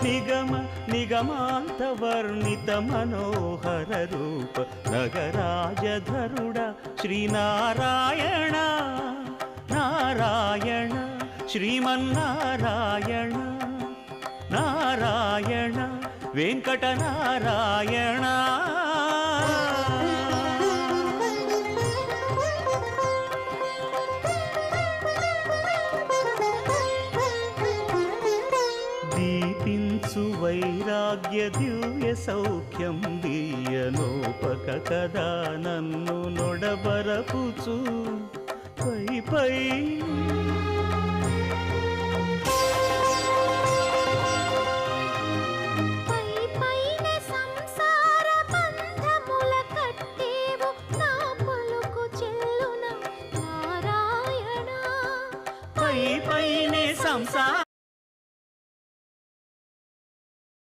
నిగమ నిగమాంతవర్ణిత మనోహర రూప నగరాజధరుడ శ్రీనారాయణ నారాయణ శ్రీమన్నారాయణ నారాయణ వెంకటనారాయణ. దీపించు వైరాగ్య దివ్య సౌఖ్యం దీయనోపక కదా నన్ను నొడబరపుచు పై పై